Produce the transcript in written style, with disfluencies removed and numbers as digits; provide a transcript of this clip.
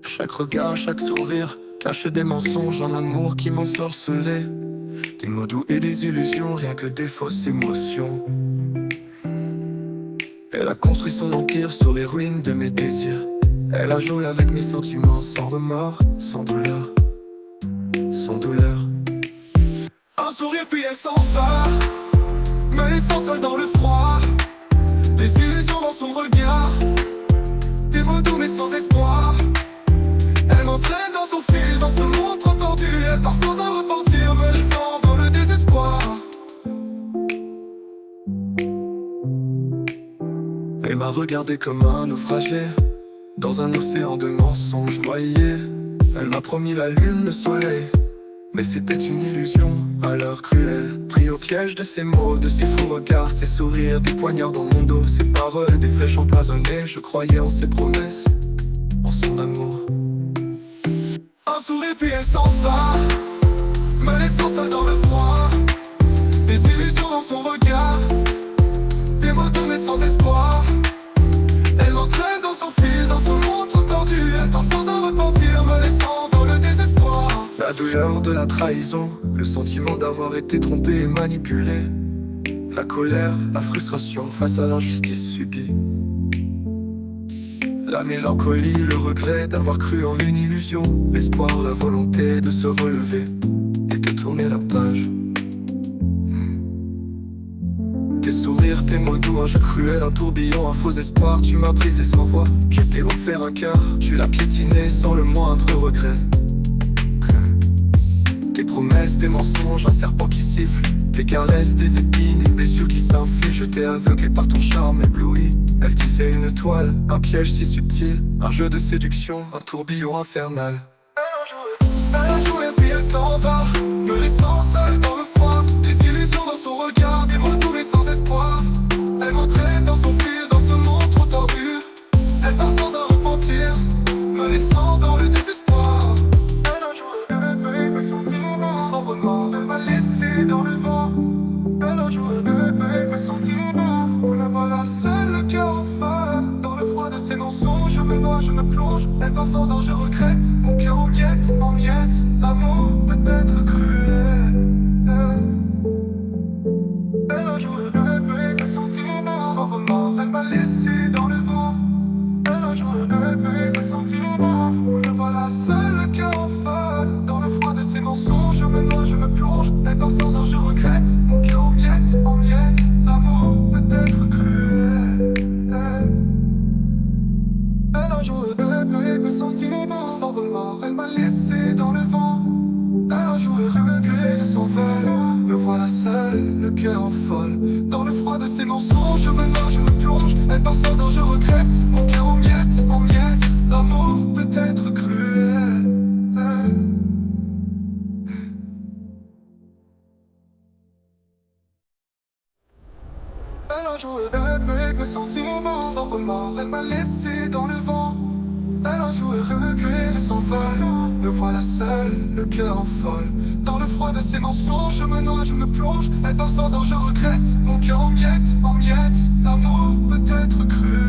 Chaque regard, chaque sourire cache des mensonges, un amour qui m'ensorcelait. Des mots doux et des illusions, rien que des fausses émotions. Elle a construit son empire sur les ruines de mes désirs. Elle a joué avec mes sentiments sans remords, sans douleur, sans douleur. Un sourire puis elle s'en va, me laissant seul dans le froid. Des illusions dans son regard, des mots doux mais sans espoir. Elle m'entraîne dans son fil, dans ce monde trop tordu. Elle part sans un repentir, me laissant dans le désespoir. Elle m'a regardé comme un naufragé, dans un océan de mensonges noyés. Elle m'a promis la lune, le soleil, mais c'était une illusion, alors cruelle. Pris au piège de ses mots, de ses fous regards, ses sourires, des poignards dans mon dos, ses paroles, des flèches empoisonnées. Je croyais en ses promesses, en son amour. Un sourire puis elle s'en va, me laissant seul dans le froid. Des illusions dans son regard, des mots doux mais sans espoir. Elle m'entraîne dans son fil, dans son monde trop tordu. Elle part sans un repentir, me laissant dans le désespoir. La douleur de la trahison, le sentiment d'avoir été trompé et manipulé. La colère, la frustration face à l'injustice subie. La mélancolie, le regret d'avoir cru en une illusion. L'espoir, la volonté de se relever et de tourner la page. Tes sourires, tes mots doux, un jeu cruel, un tourbillon, un faux espoir. Tu m'as brisé sans voix, je t'ai offert un cœur. Tu l'as piétiné sans le moindre regret. Des promesses, des mensonges, un serpent qui siffle. Des caresses, des épines, des blessures qui s'infligent. Je t'ai aveuglé par ton charme ébloui. Elle tissait une toile, un piège si subtil. Un jeu de séduction, un tourbillon infernal. Elle a joué puis elle s'en va, me laissant seul dans le froid. Des illusions dans son regard, des mots doux mais sans espoir. Elle m'entraîne dans son fil, dans ce monde trop tordu. Elle part sans un repentir, me laissant dans le désespoir. Elle a joué avec mes sentiments sans remords. Elle m'a laissé dans le vent. Elle a joué avec mes sentiments. La voilà seule, le cœur en feu. Dans le froid de ses mensonges, je me noie, je me plonge. Elle part sans un, je regrette. Mon cœur en miettes, en miettes. L'amour peut être cruel. Elle a joué avec mes sentiments sans remords. Elle m'a laissé dans le vent. Elle a joué avec mes sentiments. La voilà seule, le cœur en feu. Dans le froid de ses mensonges, je me noie, je me plonge. Elle part sans un, je regrette. Mon cœur en miettes, en miettes. L'amour peut être cruel. Elle a joué avec mes sentiments sans remords. Elle m'a laissé dans le vent. Elle a joué avec son vol. Me voilà seul, le cœur en folle. Dans le froid de ses mensonges, je me noie, je me plonge. Elle part sans un, je regrette. Mon cœur en miettes, en miettes. L'amour peut être cruel. Elle a joué avec mes sentiments sans remords. Elle m'a laissé dans le vent. Elle a joué avec son vol. Me voilà seul, le cœur en folle. Dans le froid de ses mensonges, je me noie, je me plonge. Elle part sans un, je regrette. Mon cœur en miettes, en miettes. L'amour peut être cruel.